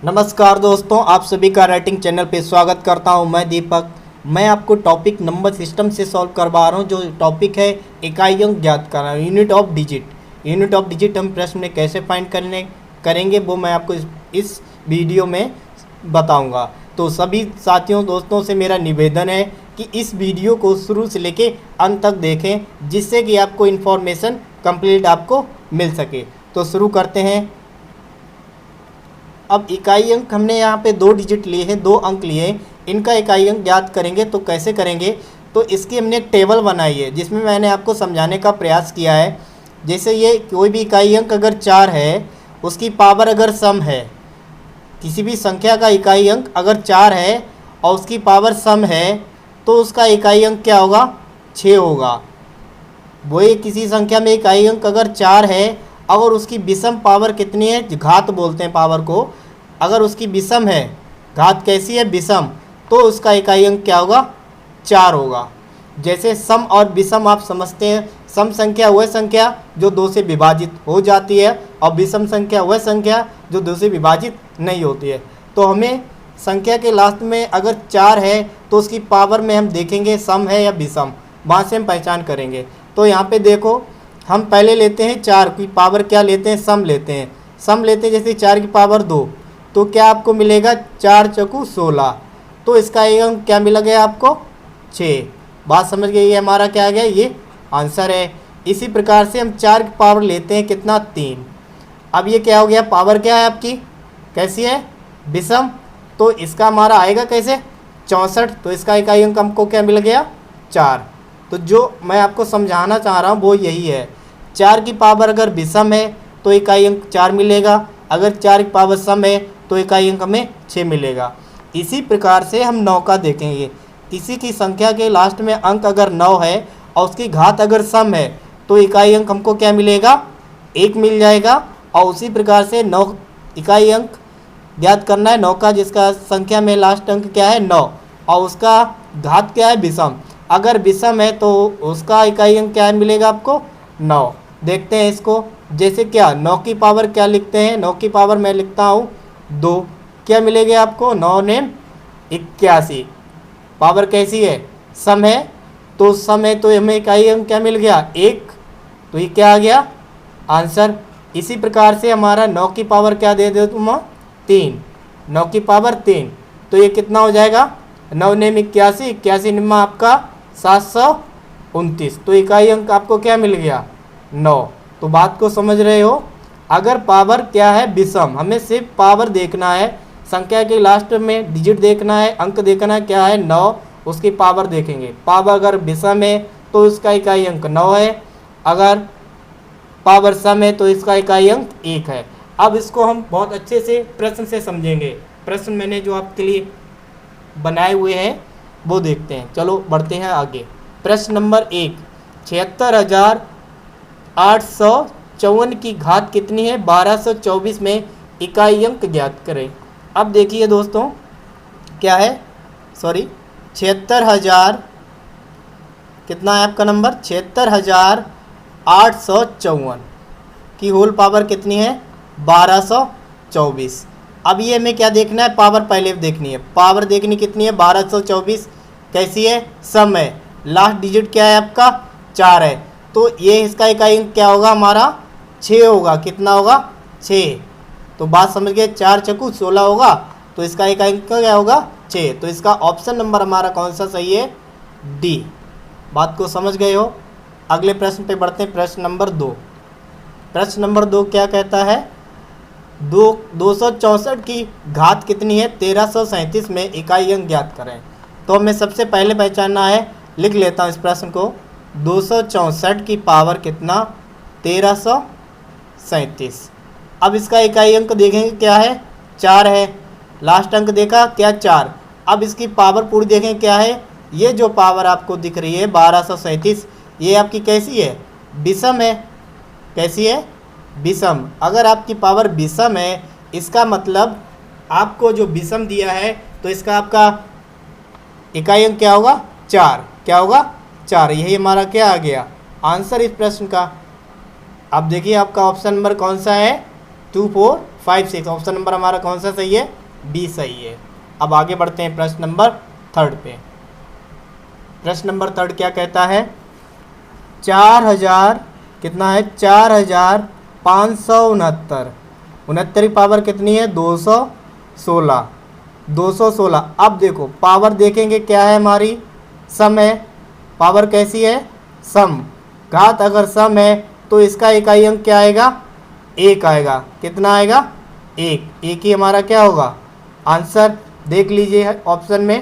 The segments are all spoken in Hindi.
नमस्कार दोस्तों, आप सभी का राइटिंग चैनल पे स्वागत करता हूं। मैं दीपक। मैं आपको टॉपिक नंबर सिस्टम से सॉल्व करवा रहा हूं। जो टॉपिक है इकाई अंक ज्ञात करना, unit of digit. Unit of digit हम प्रश्न में कैसे फाइंड करेंगे वो मैं आपको इस वीडियो में बताऊंगा। तो सभी साथियों दोस्तों से मेरा निवेदन है कि इस वीडियो को शुरू से लेके अंत तक देखें, जिससे कि आपको इन्फॉर्मेशन कंप्लीट आपको मिल सके। तो शुरू करते हैं। अब इकाई अंक हमने यहाँ पे 2 डिजिट लिए हैं, 2 अंक लिए हैं। इनका इकाई अंक ज्ञात करेंगे तो कैसे करेंगे, तो इसकी हमने एक टेबल बनाई है जिसमें मैंने आपको समझाने का प्रयास किया है। जैसे ये कोई भी इकाई अंक अगर 4 है, उसकी पावर अगर सम है, किसी भी संख्या का इकाई अंक अगर 4 है और उसकी पावर सम है, तो उसका इकाई अंक क्या होगा, 6 होगा। वही किसी संख्या में इकाई अंक अगर 4 है और उसकी विषम पावर कितनी है, घात बोलते हैं पावर को, अगर उसकी विषम है, घात कैसी है, विषम, तो उसका इकाई अंक क्या होगा, 4 होगा। जैसे सम और विषम आप समझते हैं, सम संख्या वह संख्या जो 2 से विभाजित हो जाती है और विषम संख्या वह संख्या जो 2 से विभाजित नहीं होती है। तो हमें संख्या के लास्ट में अगर 4 है तो उसकी पावर में हम देखेंगे सम है या विषम, वहाँ से हम पहचान करेंगे। तो यहाँ पे देखो, हम पहले लेते हैं 4 की पावर, क्या लेते हैं, सम लेते हैं। सम लेते हैं, जैसे 4 की पावर 2, तो क्या आपको मिलेगा, 4 चौकू 16। तो इसका अंक क्या मिला गया आपको, 6। बात समझ गई, ये हमारा क्या आ गया, ये आंसर है। इसी प्रकार से हम 4 की पावर लेते हैं, कितना, 3। अब ये क्या हो गया, पावर क्या है आपकी, कैसी है, विषम, तो इसका हमारा आएगा कैसे, 64। तो इसका इकाई अंक हमको क्या मिल गया, 4। तो जो मैं आपको समझाना चाह रहा हूँ वो यही है, 4 की पावर अगर विषम है तो इकाई अंक 4 मिलेगा, अगर 4 की पावर सम है तो इकाई अंक हमें 6 मिलेगा। इसी प्रकार से हम 9 का देखेंगे। किसी की संख्या के लास्ट में अंक अगर 9 है और उसकी घात अगर सम है तो इकाई अंक हमको क्या मिलेगा, 1 मिल जाएगा। और उसी प्रकार से 9 इकाई अंक ज्ञात करना है 9 का, जिसका संख्या में लास्ट अंक क्या है, 9, और उसका घात क्या है, विषम। अगर विषम है तो उसका इकाई अंक क्या मिलेगा आपको, 9। देखते हैं इसको, जैसे क्या 9 की पावर क्या लिखते हैं, 9 की पावर मैं लिखता हूँ 2, क्या मिलेगा आपको, 9 ने 81। पावर कैसी है, सम है, तो सम है तो हमें इकाई अंक क्या मिल गया, 1। तो ये क्या आ गया, आंसर। इसी प्रकार से हमारा 9 की पावर क्या दे दो तुम, 3। 9 की पावर 3, तो ये कितना हो जाएगा, 9 ने 81, 81 निम्मा आपका 729। तो इकाई अंक आपको क्या मिल गया, 9। तो बात को समझ रहे हो। अगर पावर क्या है, विषम, हमें सिर्फ पावर देखना है, संख्या के लास्ट में डिजिट देखना है, अंक देखना है, क्या है, 9, उसकी पावर देखेंगे। पावर अगर विषम है तो इसका इकाई अंक 9 है, अगर पावर सम है तो इसका इकाई अंक 1 है। अब इसको हम बहुत अच्छे से प्रश्न से समझेंगे। प्रश्न मैंने जो आपके लिए बनाए हुए हैं वो देखते हैं। चलो बढ़ते हैं आगे। प्रश्न नंबर 1, 76,854 की घात कितनी है, 1224 में इकाई अंक ज्ञात करें। अब देखिए दोस्तों, क्या है, 76,000, कितना है आपका नंबर, 76,854 की होल पावर कितनी है, 1224। अब ये हमें क्या देखना है, पावर पहले देखनी है। पावर देखनी कितनी है, 1224, कैसी है, सम है, लास्ट डिजिट क्या है आपका, 4 है, तो ये इसका इकाई अंक क्या होगा हमारा, 6 होगा। कितना होगा, 6। तो बात समझ गए, 4 चक्कू 16 होगा, तो इसका इकाई अंक क्या होगा, 6। तो इसका ऑप्शन नंबर हमारा कौन सा सही है, डी। बात को समझ गए हो। अगले प्रश्न पे बढ़ते हैं। प्रश्न नंबर 2। प्रश्न नंबर 2 क्या कहता है, 264 की घात कितनी है, 1337 में इकाई अंक ज्ञात करें। तो हमें सबसे पहले पहचानना है, लिख लेता हूँ इस प्रश्न को, 264 की पावर कितना, 1337। अब इसका इकाई अंक देखेंगे क्या है, 4 है, लास्ट अंक देखा क्या, 4। अब इसकी पावर पूरी देखें क्या है, ये जो पावर आपको दिख रही है 1237, ये आपकी कैसी है, विषम है। कैसी है, विषम। अगर आपकी पावर विषम है, इसका मतलब आपको जो विषम दिया है तो इसका आपका इकाई अंक क्या होगा, 4। क्या होगा, 4। यही हमारा क्या आ गया, आंसर इस प्रश्न का। अब देखिए आपका ऑप्शन नंबर कौन सा है, 2, 4, 56। ऑप्शन नंबर हमारा कौन सा सही है? बी सही है। अब आगे बढ़ते हैं प्रश्न नंबर 3 पे। प्रश्न नंबर 3 क्या कहता है? 4000 कितना है? 4569। 69 की पावर कितनी है? 216। 216। अब देखो पावर देखेंगे क्या है हमारी? सम है। पावर कैसी है? सम। घात अगर सम है तो इसका इकाई अंक क्या आएगा? 1 आएगा। कितना आएगा? 1। एक ही हमारा क्या होगा? आंसर देख लीजिए ऑप्शन में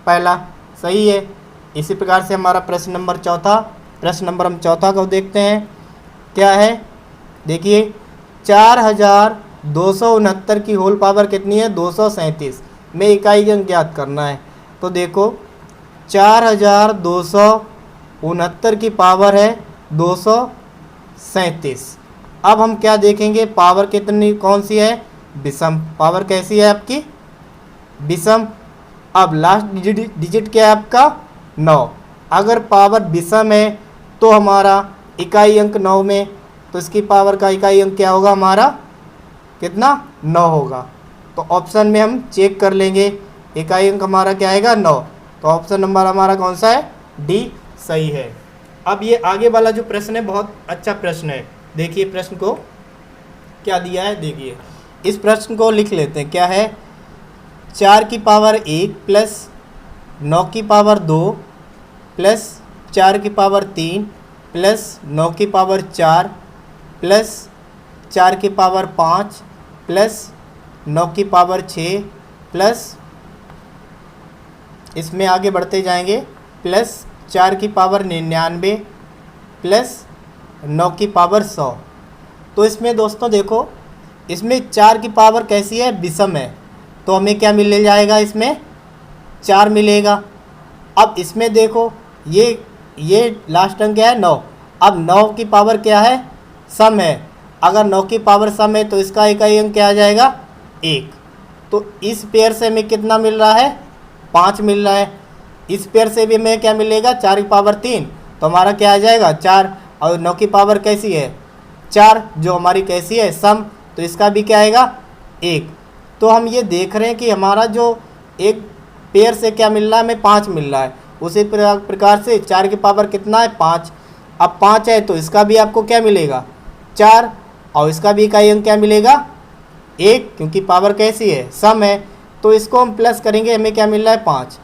पहला सही है। इसी प्रकार से हमारा प्रश्न नंबर 4, प्रश्न नंबर हम 4 को देखते हैं क्या है। देखिए 4269 की होल पावर कितनी है? 237 में इकाई अंक ज्ञात करना है। तो देखो 4269 की पावर है 237। अब हम क्या देखेंगे? पावर कितनी कौन सी है? विषम। पावर कैसी है आपकी? विषम। अब लास्ट डिजिट क्या है आपका? 9। अगर पावर विषम है तो हमारा इकाई अंक 9 में, तो इसकी पावर का इकाई अंक क्या होगा हमारा? कितना? 9 होगा। तो ऑप्शन में हम चेक कर लेंगे इकाई अंक हमारा क्या आएगा? 9। तो ऑप्शन नंबर हमारा कौन सा है? डी सही है। अब ये आगे वाला जो प्रश्न है बहुत अच्छा प्रश्न है। देखिए प्रश्न को क्या दिया है, देखिए इस प्रश्न को लिख लेते हैं। क्या है? 4 की पावर 1 प्लस 9 की पावर 2 प्लस 4 की पावर 3 प्लस 9 की पावर 4 प्लस 4 की पावर 5 प्लस 9 की पावर 6 प्लस इसमें आगे बढ़ते जाएंगे प्लस 4 की पावर 99 प्लस 9 की पावर 100। तो इसमें दोस्तों देखो इसमें 4 की पावर कैसी है? विषम है। तो हमें क्या मिल जाएगा? इसमें 4 मिलेगा। अब इसमें देखो ये लास्ट अंक क्या है? 9। अब 9 की पावर क्या है? सम है। अगर 9 की पावर सम है तो इसका इकाई अंक क्या आ जाएगा? 1। तो इस पेयर से हमें कितना मिल रहा है? 5 मिल रहा है। इस पेयर से भी हमें क्या मिलेगा? 4 की पावर 3। तो हमारा क्या आ जाएगा? 4। और 9 की पावर कैसी है? 4, जो हमारी कैसी है? सम। तो इसका भी क्या आएगा? 1। तो हम ये देख रहे हैं कि हमारा जो एक पेयर से क्या मिल रहा है? हमें 5 मिल रहा है। उसी प्रकार से 4 की पावर कितना है? 5। अब 5 है तो इसका भी आपको क्या मिलेगा? 4। और इसका भी इकाई अंक क्या मिलेगा? 1, क्योंकि पावर कैसी है? सम है। तो इसको हम प्लस करेंगे, हमें क्या मिल रहा है? 5।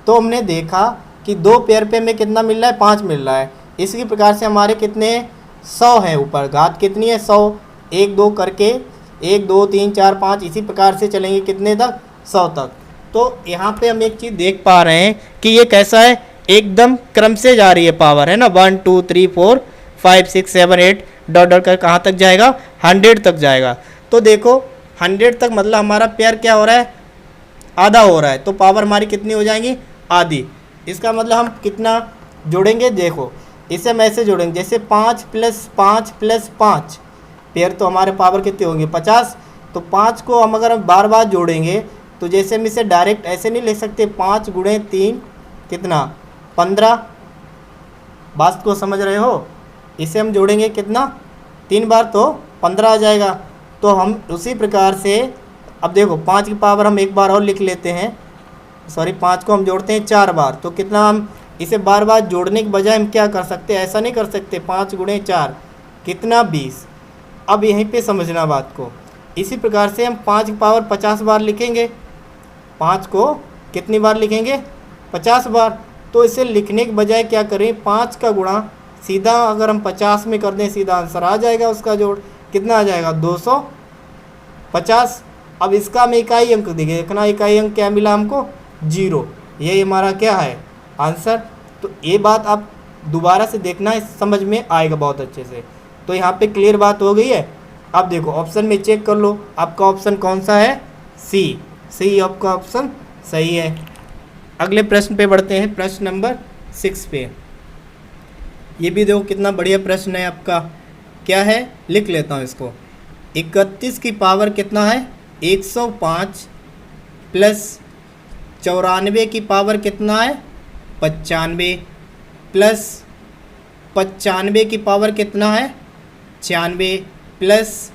तो हमने देखा कि 2 पेयर पे हमें कितना मिल रहा है? 5 मिल रहा है। इसी प्रकार से हमारे कितने 100 है ऊपर। घात कितनी है? 100। 1 2 करके 1 2 3 4 5 इसी प्रकार से चलेंगे कितने तक? 100 तक। तो यहाँ पे हम एक चीज़ देख पा रहे हैं कि ये कैसा है? एकदम क्रम से जा रही है पावर, है ना। 1 2 3 4 5 6 7 8 डॉट डॉट कर कहाँ तक जाएगा? 100 तक जाएगा। तो देखो 100 तक मतलब हमारा पेयर क्या हो रहा है? आधा हो रहा है। तो पावर हमारी कितनी हो जाएंगी? आधी। इसका मतलब हम कितना जोड़ेंगे? देखो इसे हम ऐसे जोड़ेंगे जैसे 5 + 5 + 5 पेयर, तो हमारे पावर कितने होंगे? 50। तो 5 को हम अगर बार बार जोड़ेंगे तो जैसे हम इसे डायरेक्ट ऐसे नहीं लिख सकते। 5 × 3 कितना? 15। बात को समझ रहे हो? इसे हम जोड़ेंगे कितना? 3 बार तो 15 आ जाएगा। तो हम उसी प्रकार से अब देखो 5 की पावर हम एक बार और लिख लेते हैं। सॉरी 5 को हम जोड़ते हैं 4 बार। तो कितना हम इसे बार बार जोड़ने के बजाय हम क्या कर सकते हैं? ऐसा नहीं कर सकते। 5 × 4 कितना? 20। अब यहीं पे समझना बात को। इसी प्रकार से हम 5 की पावर 50 बार लिखेंगे। 5 को कितनी बार लिखेंगे? 50 बार। तो इसे लिखने के बजाय क्या करें? 5 का गुणा सीधा अगर हम 50 में कर दें सीधा आंसर आ जाएगा। उसका जोड़ कितना आ जाएगा? 250। अब इसका हमें इकाई अंक देखना। इकाई अंक क्या मिला हमको? 0। ये हमारा क्या है? आंसर। तो ये बात आप दोबारा से देखना, समझ में आएगा बहुत अच्छे से। तो यहाँ पे क्लियर बात हो गई है। अब देखो ऑप्शन में चेक कर लो, आपका ऑप्शन कौन सा है? सी। सी आपका ऑप्शन सही है। अगले प्रश्न पे बढ़ते हैं, प्रश्न नंबर 6 पे। ये भी देखो कितना बढ़िया प्रश्न है आपका। क्या है? लिख लेता हूँ इसको। 31 की पावर कितना है? 105 प्लस 94 की पावर कितना है? 95 प्लस 95 की पावर कितना है? 96 प्लस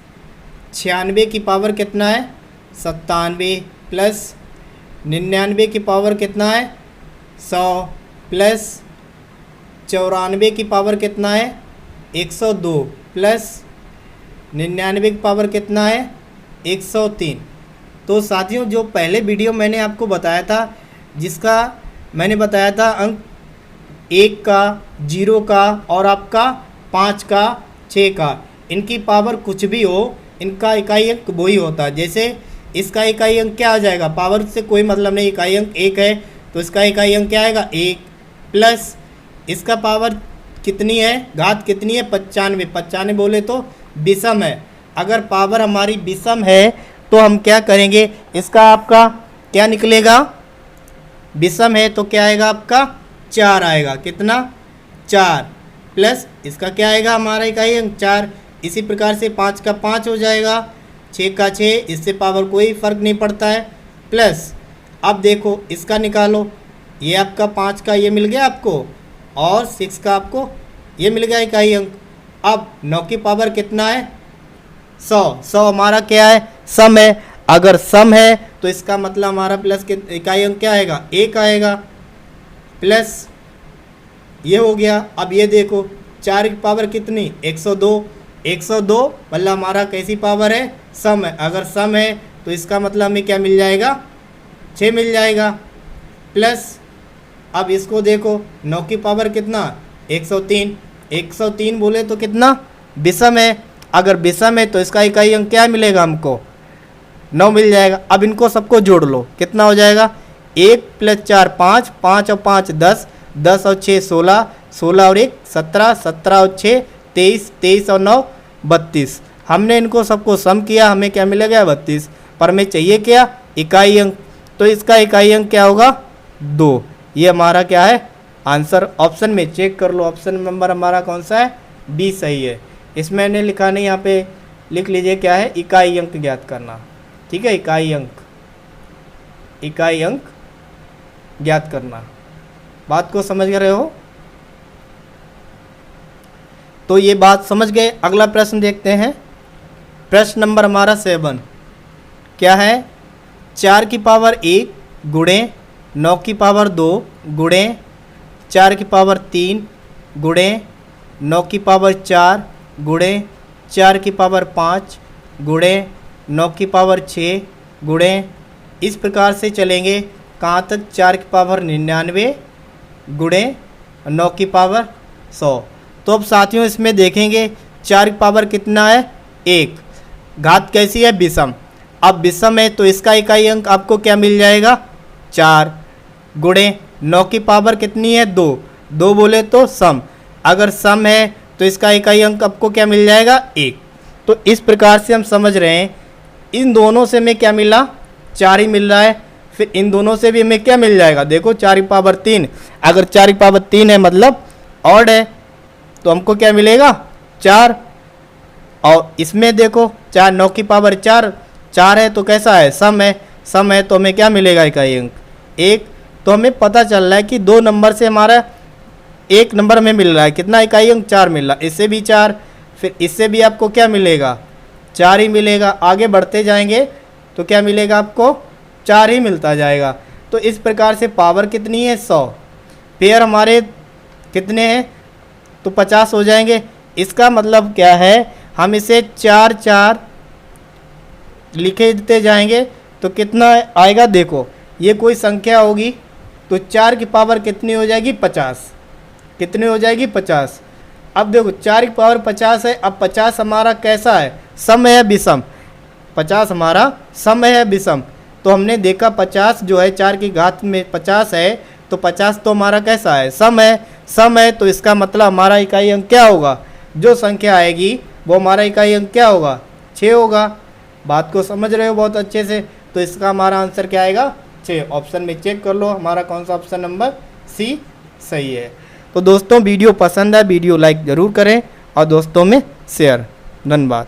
96 की पावर कितना है 97 प्लस 99 की पावर कितना है 100 प्लस 94 की पावर कितना है 102 प्लस 99 की पावर कितना है 103। तो साथियों जो पहले वीडियो मैंने आपको बताया था, जिसका मैंने बताया था अंक 1 का, 0 का और आपका 5 का, 6 का, इनकी पावर कुछ भी हो, इनका इकाई अंक वही होता है। जैसे इसका इकाई अंक क्या आ जाएगा, पावर से कोई मतलब नहीं, इकाई अंक 1 है तो इसका इकाई अंक क्या आएगा 1 प्लस इसका पावर कितनी है, घात कितनी है 95, 95 बोले तो विषम है। अगर पावर हमारी विषम है तो हम क्या करेंगे, इसका आपका क्या निकलेगा, विषम है तो क्या आएगा आपका 4 आएगा, कितना 4 प्लस इसका क्या आएगा हमारा इकाई अंक 4। इसी प्रकार से 5 का 5 हो जाएगा, 6 का 6, इससे पावर कोई फ़र्क नहीं पड़ता है। प्लस अब देखो इसका निकालो, ये आपका 5 का ये मिल गया आपको और 6 का आपको ये मिल गया इकाई अंक। अब 9 की पावर कितना है 100, 100 हमारा क्या है सम है। अगर सम है तो इसका मतलब हमारा प्लस के इकाई अंक क्या आएगा 1 आएगा, प्लस ये हो गया। अब ये देखो 4 की पावर कितनी 102, 102 मतलब हमारा कैसी पावर है सम है। अगर सम है तो इसका मतलब हमें क्या मिल जाएगा 6 मिल जाएगा। प्लस अब इसको देखो 9 की पावर कितना 103, 103 बोले तो कितना विषम है। अगर विषम है तो इसका इकाई अंक क्या मिलेगा हमको 9 मिल जाएगा। अब इनको सबको जोड़ लो, कितना हो जाएगा 1 प्लस 4 5, 5 और 5 10, 10 और 6 16, 16 और 1 17, 17 और 6 23, 23 और 9 32। हमने इनको सबको सम किया, हमें क्या मिलेगा 32, पर हमें चाहिए क्या इकाई अंक, तो इसका इकाई अंक क्या होगा 2। ये हमारा क्या है आंसर। ऑप्शन में चेक कर लो, ऑप्शन नंबर हमारा कौन सा है बी सही है। इसमें मैंने लिखा नहीं, यहाँ पे लिख लीजिए क्या है इकाई अंक ज्ञात करना, ठीक है, इकाई अंक ज्ञात करना। बात को समझ रहे हो, तो ये बात समझ गए। अगला प्रश्न देखते हैं, प्रश्न नंबर हमारा 7 क्या है 4 की पावर 1 गुणे 9 की पावर 2 गुणे 4 की पावर 3 गुणे 9 की पावर 4 गुणे 4 की पावर 5 गुणे 9 की पावर 6 गुणे, इस प्रकार से चलेंगे कहाँ तक 4 की पावर 99 गुणे 9 की पावर 100। तो अब साथियों इसमें देखेंगे 4 की पावर कितना है 1, घात कैसी है विषम। अब विषम है तो इसका इकाई अंक आपको क्या मिल जाएगा 4 गुणे 9 की पावर कितनी है 2, 2 बोले तो सम। अगर सम है तो इसका इकाई अंक आपको क्या मिल जाएगा 1। तो इस प्रकार से हम समझ रहे हैं इन दोनों से हमें क्या मिला 4 ही मिल रहा है, फिर इन दोनों से भी हमें क्या मिल जाएगा देखो 4 की पावर 3। अगर 4 की पावर 3 है मतलब ऑड है तो हमको क्या मिलेगा 4। और इसमें देखो 4 9 की पावर 4 है तो कैसा है सम है, सम है तो हमें क्या मिलेगा इकाई अंक 1। तो हमें पता चल रहा है कि 2 नंबर से हमारा 1 नंबर में मिल रहा है कितना इकाई अंक 4 मिल रहा है, इससे भी 4, फिर इससे भी आपको क्या मिलेगा 4 ही मिलेगा। आगे बढ़ते जाएंगे तो क्या मिलेगा आपको 4 ही मिलता जाएगा। तो इस प्रकार से पावर कितनी है 100, पेयर हमारे कितने हैं तो 50 हो जाएंगे। इसका मतलब क्या है हम इसे 4 4 लिखे देते जाएंगे तो कितना आएगा देखो, ये कोई संख्या होगी तो 4 की पावर कितनी हो जाएगी 50, कितनी हो जाएगी 50। अब देखो 4 की पावर 50 है, अब 50 हमारा कैसा है सम है विषम, 50 हमारा सम है विषम। तो हमने देखा 50 जो है 4 की घात में 50 है तो 50 तो हमारा कैसा है सम है, सम है तो इसका मतलब हमारा इकाई अंक क्या होगा, जो संख्या आएगी वो हमारा इकाई अंक क्या होगा 6 होगा। बात को समझ रहे हो बहुत अच्छे से। तो इसका हमारा आंसर क्या आएगा 6। ऑप्शन में चेक कर लो हमारा कौन सा ऑप्शन नंबर सी सही है। तो दोस्तों वीडियो पसंद है वीडियो लाइक ज़रूर करें और दोस्तों में शेयर। धन्यवाद।